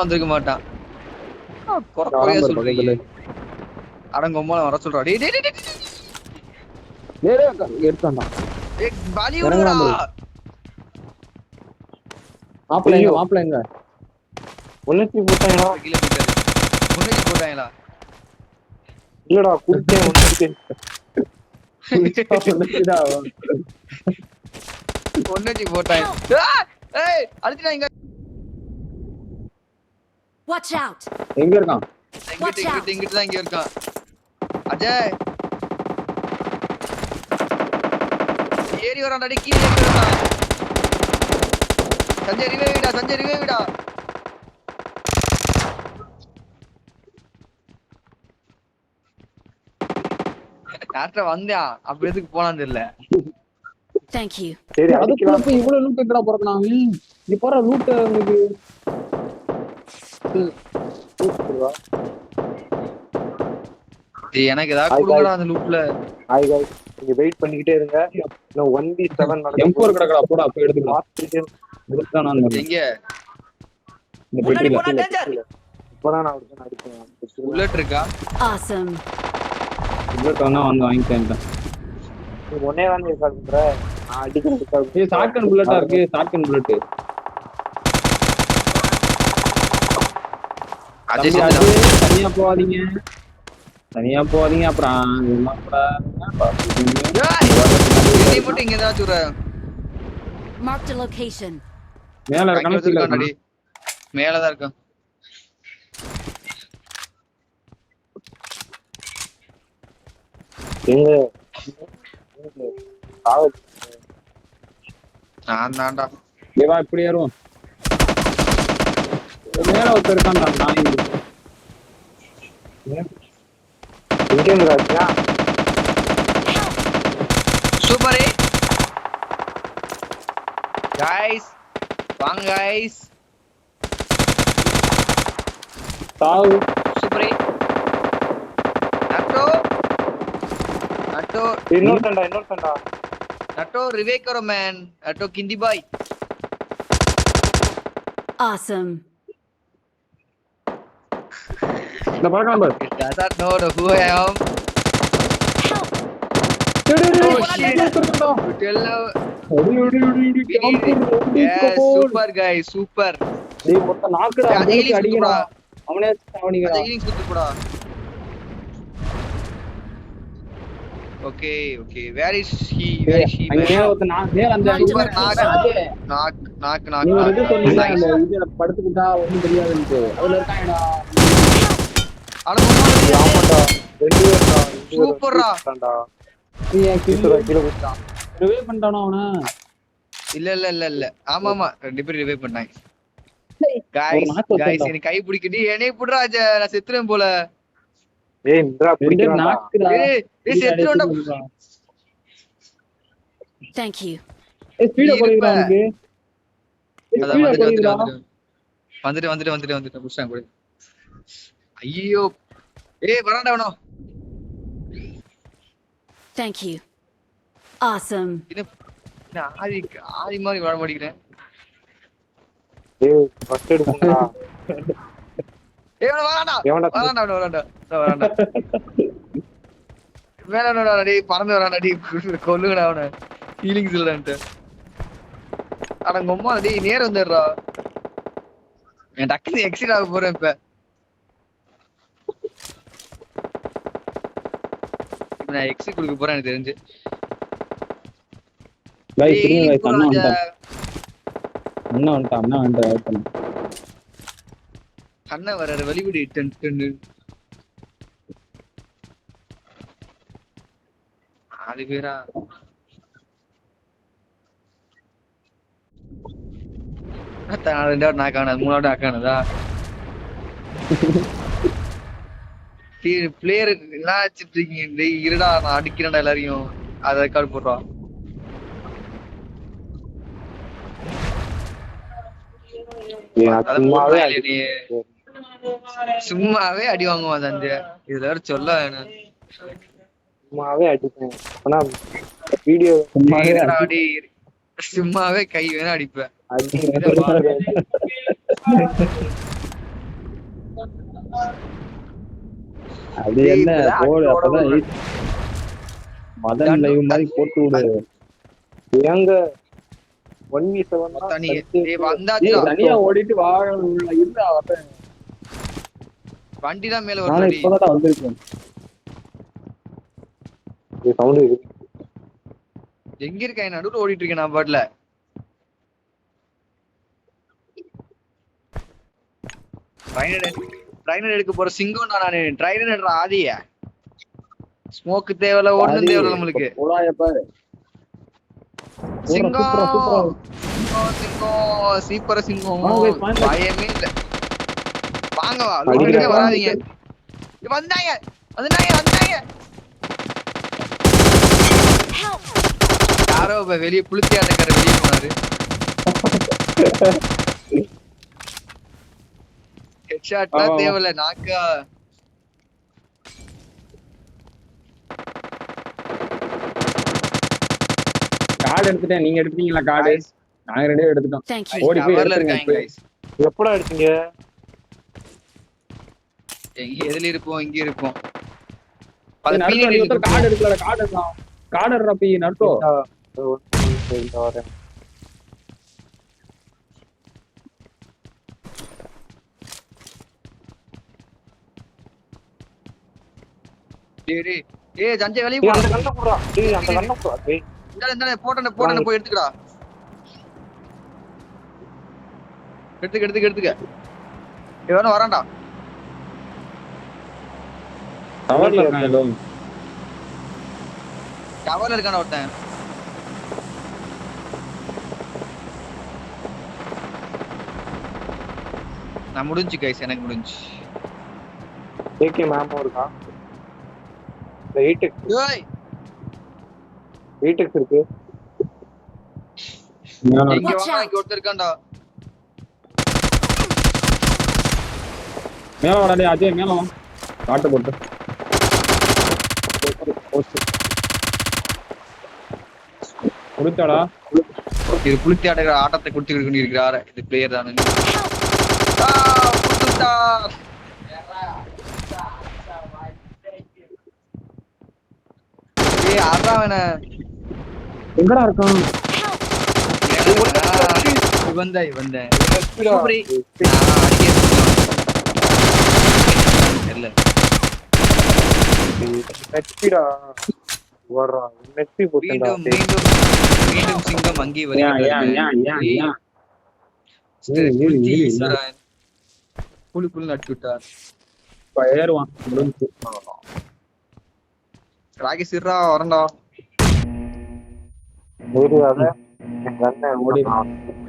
வந்திருக்க மாட்டான். குறையா சொல்றீங்க. அடங்கொம்மா வர சொல்றா. டேய் டேய் டேய் டேய் எடுத்தான்டா. டேய் பாலிவுடா. மாப்ள எங்க? ஒண்ணுத்தி போட்டாங்களா? கீழ போட்டாரு. ஒண்ணுத்தி போட்டாங்களா? இல்லடா குடிச்சே ஒண்ணுத்தி. ஒண்ணுத்தி போட்டாங்க. ஏய் அடிச்சா இங்க. Watch out. எங்க இருக்கான்? இங்க தான் இங்க இருக்கான். அஜய் ஏறி வரான்டா. டேய் கீழ ஏறி வரான்டா. சஞ்சய் ரிவைவ்டா. டாக்டர் வந்தா அப்ப எதுக்கு போனான்னு தெரியல. Thank you. சரி அதுக்குள்ள போய் இவ்வளவு லூட் எங்கடா போறறான்? நீ போற லூட் உங்களுக்கு எனக்கு ஏதாவது கொடுங்கடா அந்த லூட்ல. ஹாய் गाइस நீங்க வெயிட் பண்ணிக்கிட்டே இருங்க. நான் 1v7 நடக்கும். M4 கடக்கடா போடா போய் எடுத்துக்கலாம். இதுதான் நான் எங்க இந்த பெட்டில இப்பதான் நான் ஒருத்தன் அடிச்சேன். புல்லட் இருக்கா? Awesome. புல்லட் வேணா வந்து வாங்கிட்டேன். நீ ஒண்ணே தான் ரெக்கார்ட் பண்ற. நான் அடிக்கிறதுக்கு ஏய் ஷாட்கன் புல்லட்டா இருக்கு. Shotgun bullet. தனியா போவாதீங்க அப்புறம் இங்க ஏதாச்சும் ஒரு Mark the location. மேல இருக்கானே. மேலதான் இருக்கும். எங்க நான் தான்டா. ஏவா இப்படி ஏறுவோம். மேல ஒருத்தர் இருக்கான்டா. நான் எங்க ராஜா சூப்பர். गाइस வாங்க गाइस. சாவு சூப்பர். நட்டோ இன்னொருத்தன்டா நட்டோ ரிவே करो मैन. नटो किंदी भाई. Awesome. இந்த பறக்கலாம் பாரு. Does not know who I am. Super guys super. டேய் மொத்த நாக்குடா. அடிங்கடா. அவனே அவனிங்கடா. ஹீலிங் சுத்துடா. ஓகே வேர் இஸ் ஹி அங்க ஒருத்த மேல அந்த நாக் நீ ஒரு இது சொன்னீங்க அந்த இதுல படுத்துக்கிட்டா ஒண்ணும் தெரியாதுன்னு. அதுல இருக்கானடா. ஆமாடா ரெண்டு பேர்டா. சூப்பர்டா. நீ கீழ போட்டான். ரிவே பண்ணிட்டானோ அவன? இல்ல ஆமா ரெண்டு பேரும் ரிவே பண்ணாங்க. गाइस எனக்கு கை பிடிக்குடி. என்னைய புடுறா. நான் செத்துறேன் போல. ஏய் இந்திரா பிடிக்கடா. நாக்குடா. ஏய் செத்துறேன்டா. Thank you. ஏய் ஸ்பீட போறீங்களா உங்களுக்கு? வந்துட்டு புடிச்சாங்க போய். ஐயோ ஏய் வரான்டா அவனோ. Thank you. Awesome. இது ஆதி மாதிரி வர மாட்டேங்கிறேன். ஏய் ஃபர்ஸ்ட் எடுங்கடா. ஏய் வரான்டா. வேணாடா டேய் பறந்து வரான்டா டேய். கொல்லுங்கடா அவனை. ஹீலிங்ஸ் இல்லன்ட்டு. அடங்கம்மா டேய் நேரா வந்துடுறா. நான் டக்குனு எக்ஸிட் ஆக போறேன் இப்ப. நான் எக்ஸிட் கொடுக்க போறேன் எனக்கு தெரிஞ்சு. गाइस திருங்க गाइस அண்ணா வந்துட்டான். அண்ணா வராரு வெளிவிடு. டென் 4 பேரா? ரெண்டாவது நாக்கானது, மூணாவது ஆக்கானதா? பிளேயர் எல்லாம் வச்சுட்டு இருக்கீங்க. இருடா நான் அடிக்கிறேன்டா எல்லாரையும். அதை ரெக்கார்ட் போடுறான். சும்மாவே அடி வாங்குவான் அந்த இதுல வேற சொல்ல வேணும். சும்மாவே அடிப்பேன். ஆனா வீடியோ சும்மாவே கை வேணா அடிப்பேன். அது என்ன போடு அப்பதான் மதன் லைவ் மாதிரி போட்டு விடு. ஏங்க 1v7 மொத்தம் வந்தாச்சு. தனியா ஓடிட்டு வா இருந்தா வரேன். வண்டி தான் மேல நானே வருது. இப்பதான் வந்திருக்கேன். சவுண்ட் எங்க இருக்கேன்? நடுவுல ஓடிட்டு இருக்கேன் நான் பாட்டுல. ட்ரைனர் எடுக்க போற சிங்கம் தான் நானு. ட்ரைனர் எடுற ஆதிய ஸ்மோக்கு தேவையில்ல, ஒண்ணும் தேவையில்ல நம்மளுக்கு. பாரு சிங்கம் சிங்கம் சீப்பர சிங்கம் பயமே இல்ல. வாங்க வா, லூட்டிக்கே வராதீங்க. வந்தாங்க வந்தாங்க வந்தாங்க. யாரோ வெளியே புளுத்தி ஆட்டக்கார வெளியே போனாரு. ஹெட்ஷாட்லாம் தேவையில்ல. நாக்கா கார்டு எடுத்துட்டேன். நீங்க எடுத்தீங்களா கார்டு? நாங்க ரெண்டே எடுத்துட்டோம். Thank you. ஓடி போய் கவர்ல எடுத்துங்க. இருக்காங்க guys. எப்படா எடுத்தீங்க? எங்க எதுல இருப்போம்? இங்க இருப்போம். கார்டு எடுக்கல. கார்டு எடுக்கலாம். கார்டு எடுறா பி நட்டோ. வரேன். ஏய் ஜஞ்சே வெளிய ஏய், போ. அந்த கண்ணை போடுறா. டேய், அந்த கண்ணை போடுறா. டேய், இந்த போட்டன போய் எடுத்துக்கடா. எடுத்துக்க. இவன வரான்டா. கவர்ல இருக்கானே. கவர்ல இருக்கான ஒருத்தன். நான் முடிஞ்சு கைஸ், எனக்கு முடிஞ்சு. AK மேமோ இருக்கா? இந்த 8x ஏய் 8x இருக்கு. இங்க Watch வாங்க, out. இங்க ஒருத்தர் இருக்கான்டா. மேல வாடா டேய் அஜய் மேல வா. காட்டு போட்டு. குடுத்தாடா. இது புளுத்தி ஆட்டக்கார ஆட்டத்தை குடுத்து கொண்டு இருக்கிறாரு. இது பிளேயர் தானே. புளுத்தா. ஏய் அறவன எங்கடா இருக்கான்? இவன் சூப்பரி. ஹெச்பிடா வர்றா. ஹெச்பி போட்டுடா. மீண்டும் சிங்கம் அங்கே ஏன் புல் நட்டு விட்டார். ஏறுவான். முடிஞ்சு. ராகி சிறா வரண்டா. ஏரியால எங்க அண்ணன் ஓடி ஓடி